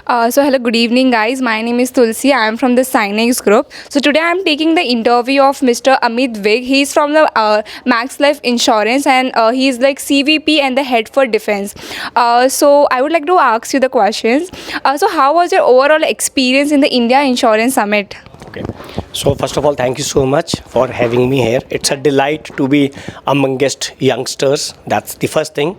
So hello, good evening guys. My name is Tulsi. I am from the Sinex group. So today I am taking the interview of Mr. Amit Vig. He is from the Max Life Insurance and he is like CVP and the head for defense. So I would like to ask you the questions. So how was your overall experience in the India Insurance Summit? Okay. So first of all, thank you so much for having me here. It's a delight to be amongst youngsters. That's the first thing.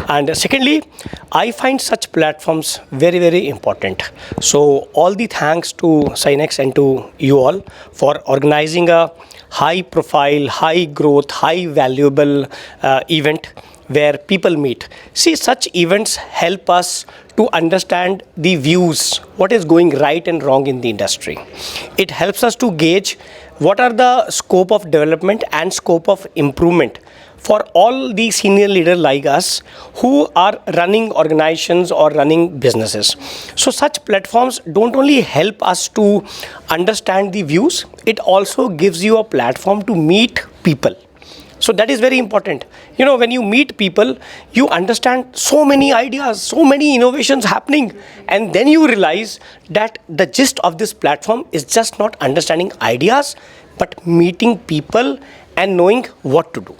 And secondly, I find such platforms very, very important. So all the thanks to Sinex and to you all for organizing a high profile, high growth, high valuable event where people meet. See, such events help us to understand the views, what is going right and wrong in the industry. It helps us to gauge what are the scope of development and scope of improvement for all the senior leaders like us who are running organizations or running businesses. So such platforms don't only help us to understand the views, it also gives you a platform to meet people. So that is very important. You know, when you meet people, you understand so many ideas, so many innovations happening. And then you realize that the gist of this platform is just not understanding ideas, but meeting people and knowing what to do.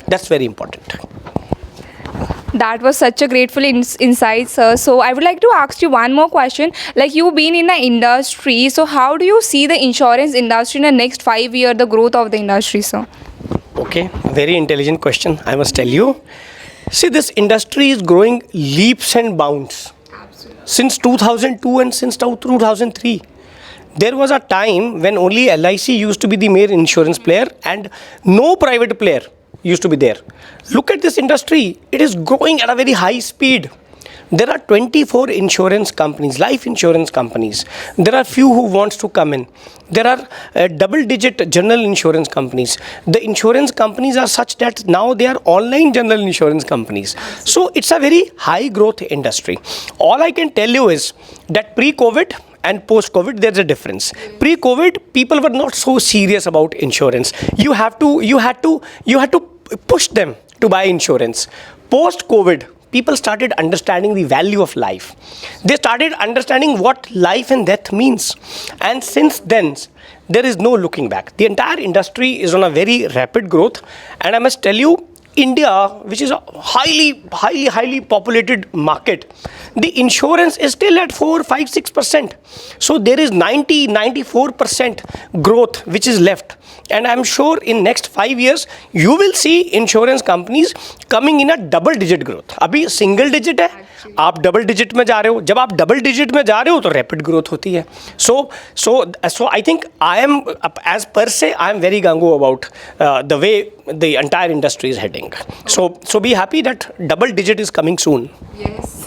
That's very important. That was such a grateful insight, sir. So I would like to ask you one more question. Like, you've been in the industry, so how do you see the insurance industry in the next 5 years, the growth of the industry, sir? Okay, very intelligent question, I must tell you. See, this industry is growing leaps and bounds. Absolutely. Since 2002 and since 2003. There was a time when only LIC used to be the main insurance player and no private player used to be there. Look at this industry. It is growing at a very high speed. There are 24 insurance companies, life insurance companies. There are few who wants to come in. There are double-digit general insurance companies. The insurance companies are such that now they are online general insurance companies. So it's a very high growth industry. All I can tell you is that pre-COVID and post-COVID, there's a difference. Pre-COVID, people were not so serious about insurance. You had to push them to buy insurance. Post-COVID, people started understanding the value of life. They started understanding what life and death means. And since then, there is no looking back. The entire industry is on a very rapid growth. And I must tell you, India, which is a highly populated market, the insurance is still at 4, 5, 6%. So there is 94% growth which is left. And I'm sure in next 5 years, you will see insurance companies coming in a double-digit growth. Abhi single digit hai, आप double digit में जा रहे हो. जब आप double digit में जा रहे हो, तो rapid growth होती है. So I think I am, as per se, I am very gung-ho about the way the entire industry is heading. So be happy that double digit is coming soon. Yes.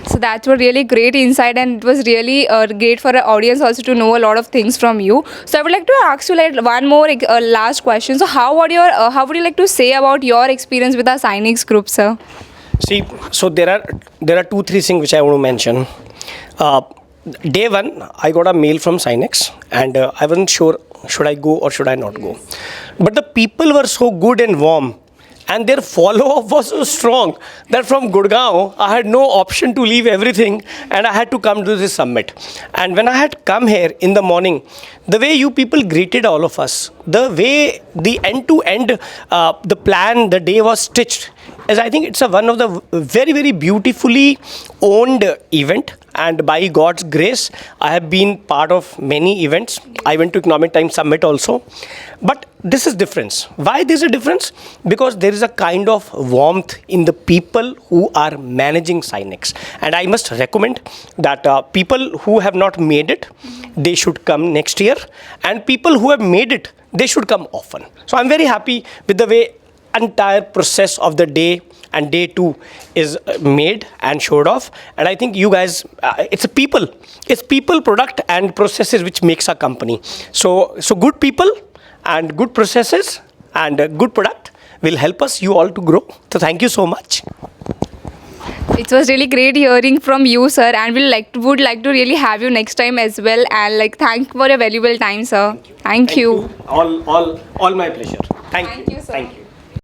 So that's a really great insight, and it was really great for the audience also to know a lot of things from you. So I would like to ask you like one more last question. So how would you like to say about your experience with our Sinex group, sir? See, so there are 2-3 things which I want to mention. Day one, I got a mail from Sinex, and I wasn't sure should I go or should I not go. But the people were so good and warm, and their follow-up was so strong that from Gurgaon, I had no option to leave everything and I had to come to this summit. And when I had come here in the morning, the way you people greeted all of us, the way the end-to-end, the plan, the day was stitched, as I think it's one of the very, very beautifully owned event. And by God's grace, I have been part of many events. I went to Economic Times Summit also. But this is difference. Why there's a difference? Because there is a kind of warmth in the people who are managing Sinex. And I must recommend that people who have not made it, they should come next year. And people who have made it, they should come often. So I'm very happy with the way entire process of the day and day 2 is made and showed off. And I think you guys, it's people, product and processes which makes a company. So good people and good processes and good product will help us, you all, to grow. So thank you so much. It was really great hearing from you, sir, and would like to really have you next time as well. And thank you for your valuable time, sir. Thank you. All my pleasure. Thank you. Thank you, sir. Thank you.